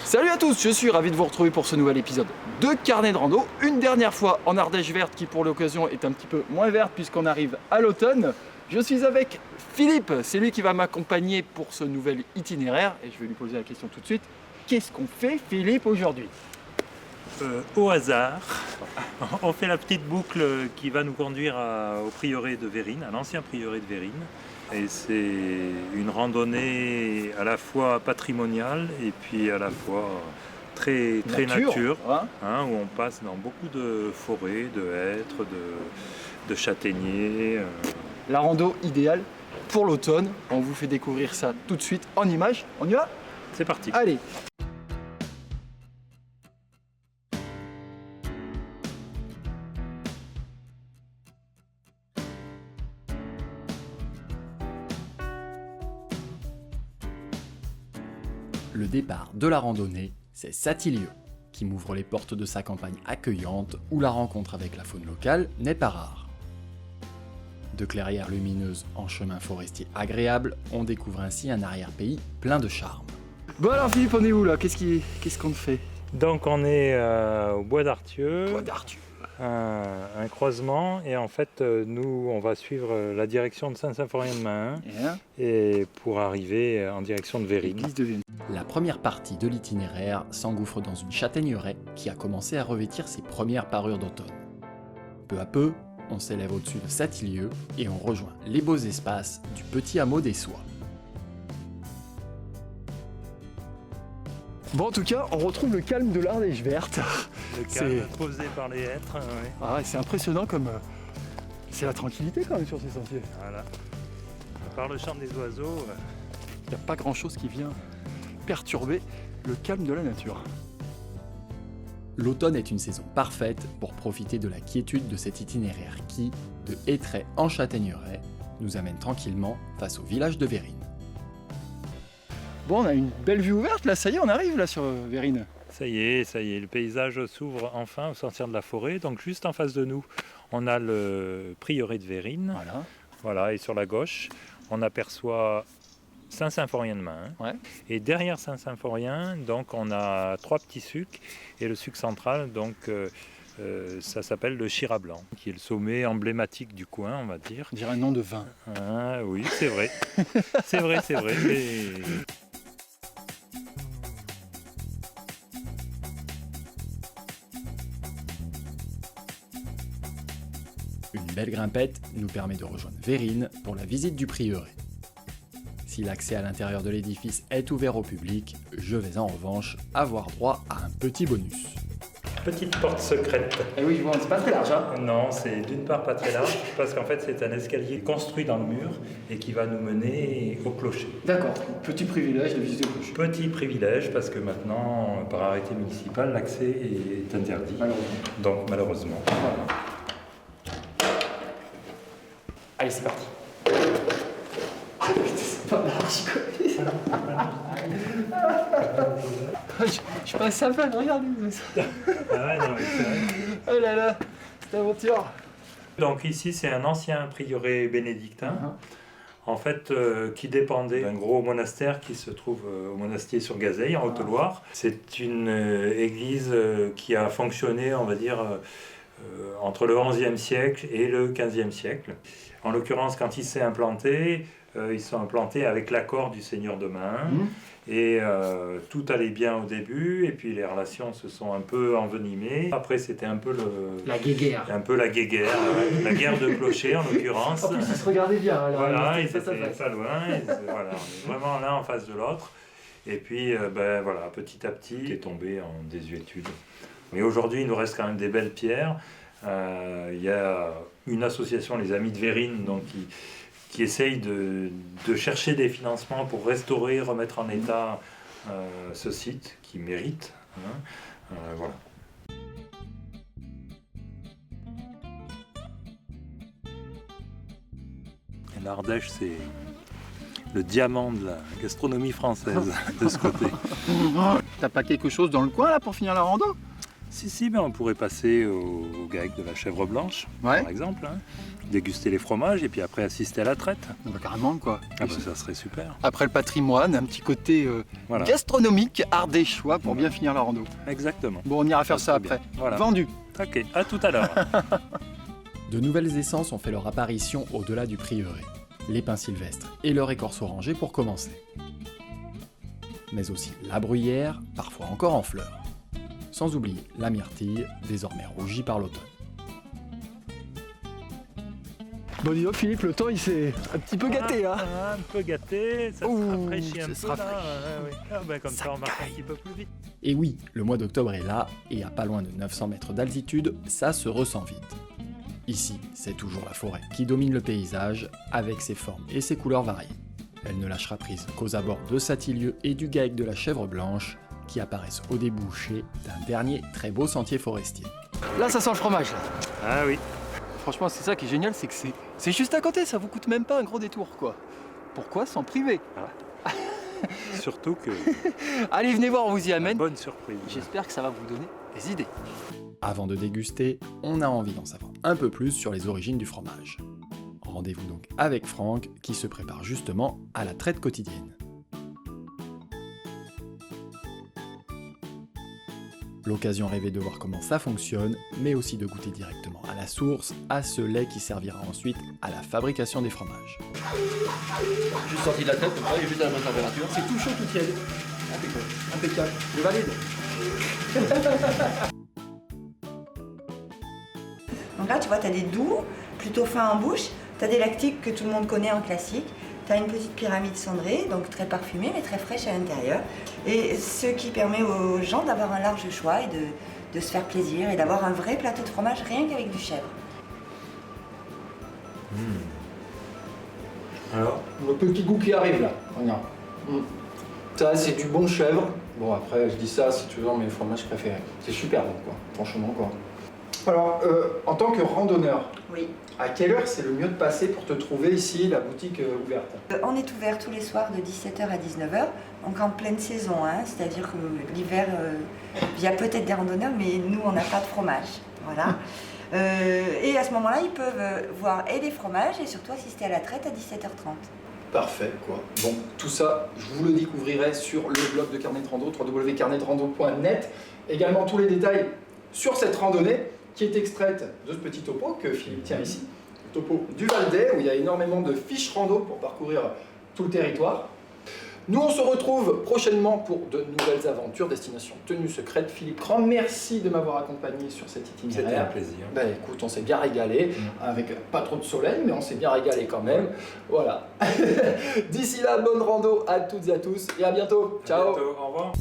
Salut à tous, je suis ravi de vous retrouver pour ce nouvel épisode de Carnet de Rando. Une dernière fois en Ardèche verte qui pour l'occasion est un petit peu moins verte puisqu'on arrive à l'automne. Je suis avec Philippe, c'est lui qui va m'accompagner pour ce nouvel itinéraire et je vais lui poser la question tout de suite. Qu'est-ce qu'on fait Philippe aujourd'hui? Au hasard, on fait la petite boucle qui va nous conduire au prieuré de Vérines, à l'ancien prieuré de Vérines. Et c'est une randonnée à la fois patrimoniale et puis à la fois très nature, hein, où on passe dans beaucoup de forêts, de hêtres, de châtaigniers. La rando idéale pour l'automne. On vous fait découvrir ça tout de suite en images. On y va? C'est parti. Allez. Le départ de la randonnée, c'est Satilieu, qui m'ouvre les portes de sa campagne accueillante où la rencontre avec la faune locale n'est pas rare. De clairières lumineuses en chemin forestier agréable, on découvre ainsi un arrière-pays plein de charme. Bon alors Philippe, on est où là? Qu'est-ce qu'on fait? Donc on est au Bois d'Artieux. Bois d'Artieux. Un croisement et en fait nous on va suivre la direction de Saint-Symphorien-de-Mahun et pour arriver en direction de Vérines. La première partie de l'itinéraire s'engouffre dans une châtaigneraie qui a commencé à revêtir ses premières parures d'automne. Peu à peu, on s'élève au-dessus de Satilieu et on rejoint les beaux espaces du petit hameau des Soies. Bon en tout cas, on retrouve le calme de l'Ardèche verte. Le calme posé par les hêtres. Ouais. Ah ouais, c'est impressionnant comme... c'est la tranquillité quand même sur ces sentiers. Voilà. À part le chant des oiseaux... Il n'y a pas grand chose qui vient perturber le calme de la nature. L'automne est une saison parfaite pour profiter de la quiétude de cet itinéraire qui, de Étretat en Châtaigneraie, nous amène tranquillement face au village de Vérines. Bon, on a une belle vue ouverte, là, ça y est, on arrive là sur Vérines. Ça y est, le paysage s'ouvre enfin au sortir de la forêt. Donc juste en face de nous, on a le prieuré de Vérines. Voilà, et sur la gauche, on aperçoit Saint-Symphorien-de-Mahun. Ouais. Et derrière Saint-Symphorien, donc on a 3 petits sucs. Et le suc central, donc ça s'appelle le Chirat Blanc, qui est le sommet emblématique du coin, on va dire. On dirait un nom de vin. Ah, oui, c'est vrai. c'est vrai. Mais... Une belle grimpette nous permet de rejoindre Vérines pour la visite du prieuré. Si l'accès à l'intérieur de l'édifice est ouvert au public, je vais en revanche avoir droit à un petit bonus. Petite porte secrète. Eh oui, c'est pas très large, hein? Non, c'est d'une part pas très large, parce qu'en fait c'est un escalier construit dans le mur et qui va nous mener au clocher. D'accord, petit privilège de visiter le clocher. Petit privilège, parce que maintenant, par arrêté municipal, l'accès est interdit. Malheureusement. Donc malheureusement. Voilà. Allez, c'est parti. C'est pas large, je passe sympa, regardez ça. Ah ouais, non, mais c'est vrai. Oh là là, cette aventure. Donc ici c'est un ancien prieuré bénédictin, en fait qui dépendait d'un gros monastère qui se trouve au Monastier sur Gazeille, en Haute-Loire. C'est une église qui a fonctionné, on va dire, entre le XIe siècle et le XVe siècle. En l'occurrence, quand il s'est implanté, ils sont implantés avec l'accord du seigneur de Mahun. Et tout allait bien au début, et puis les relations se sont un peu envenimées. Après, c'était un peu la guéguerre. La guerre de clochers en l'occurrence. En plus, ils se regardaient bien. Alors, voilà, ils étaient pas loin. Voilà, on est vraiment l'un en face de l'autre. Et puis, voilà, petit à petit, il est tombé en désuétude. Mais aujourd'hui, il nous reste quand même des belles pierres. Il y a une association, les Amis de Vérines, donc qui essaye de chercher des financements pour restaurer, remettre en état ce site qui mérite. Voilà. L'Ardèche, c'est le diamant de la gastronomie française de ce côté. T'as pas quelque chose dans le coin là pour finir la rando? Si, mais on pourrait passer au GAEC de la chèvre blanche, Ouais. par exemple, hein. Déguster les fromages et puis après assister à la traite. Bah, carrément quoi. Ah bah, ça serait super. Après le patrimoine, un petit côté Voilà, gastronomique, ardéchois pour bien finir la rando. exactement. Bon, on ira faire ça Très bien. après. Voilà. Vendu. Ok, à tout à l'heure. De nouvelles essences ont fait leur apparition au-delà du prieuré. Les pins sylvestres et leur écorce orangée pour commencer. Mais aussi la bruyère, parfois encore en fleurs. Sans oublier la myrtille, désormais rougie par l'automne. Bon, dis donc, Philippe, le temps il s'est un petit peu gâté, hein. Un peu gâté, ça Ouh, se rafraîchit un ça se peu là. rafraîchit. Ouais. Ah bah, comme Ça ça on marche caille. un petit peu plus vite. Et oui, le mois d'octobre est là, et à pas loin de 900 mètres d'altitude, ça se ressent vite. Ici, c'est toujours la forêt qui domine le paysage, avec ses formes et ses couleurs variées. Elle ne lâchera prise qu'aux abords de Satilieu et du GAEC de la chèvre blanche, qui apparaissent au débouché d'un dernier très beau sentier forestier. Là, ça sent le fromage. Là. Ah oui. Franchement, c'est ça qui est génial, c'est que c'est juste à côté, ça vous coûte même pas un gros détour, quoi. Pourquoi s'en priver? Surtout que Allez, venez voir, on vous y amène. bonne surprise. J'espère que ça va vous donner des idées. Avant de déguster, on a envie d'en savoir un peu plus sur les origines du fromage. Rendez-vous donc avec Franck, qui se prépare justement à la traite quotidienne. L'occasion rêvée de voir comment ça fonctionne, mais aussi de goûter directement à la source, à ce lait qui servira ensuite à la fabrication des fromages. Juste sorti de la tête, il est juste à la bonne température. C'est tout chaud, tout tiède. Impeccable. Je valide. Donc là, tu vois, tu as des doux, plutôt fins en bouche. Tu as des lactiques que tout le monde connaît en classique. Tu as une petite pyramide cendrée, donc très parfumée, mais très fraîche à l'intérieur. Et ce qui permet aux gens d'avoir un large choix et de se faire plaisir et d'avoir un vrai plateau de fromage rien qu'avec du chèvre. Alors, Le petit goût qui arrive là. Regarde. Ça, c'est du bon chèvre. Bon, après, je dis ça, c'est toujours mes fromages préférés. C'est super bon, quoi. Franchement, quoi. Alors, en tant que randonneur, Oui. à quelle heure c'est le mieux de passer pour te trouver ici, la boutique ouverte? On est ouvert tous les soirs de 17h à 19h, donc en pleine saison, hein, c'est-à-dire que l'hiver, il y a peut-être des randonneurs, mais nous, on n'a pas de fromage. Voilà. Et à ce moment-là, ils peuvent voir et des fromages et surtout assister à la traite à 17h30. Parfait, quoi. Bon, tout ça, je vous le découvrirai sur le blog de Carnet de Rando, www.carnetrando.net. Également tous les détails sur cette randonnée qui est extraite de ce petit topo que Philippe tient ici, le topo du Val d'Aix, où il y a énormément de fiches rando pour parcourir tout le territoire. Nous, on se retrouve prochainement pour de nouvelles aventures, destination tenue secrète. Philippe, grand merci de m'avoir accompagné sur cet itinéraire. c'était un plaisir. Ben écoute, on s'est bien régalé, avec pas trop de soleil, mais on s'est bien régalé quand même. Voilà. D'ici là, bonne rando à toutes et à tous, et à bientôt. À Ciao. bientôt, au revoir.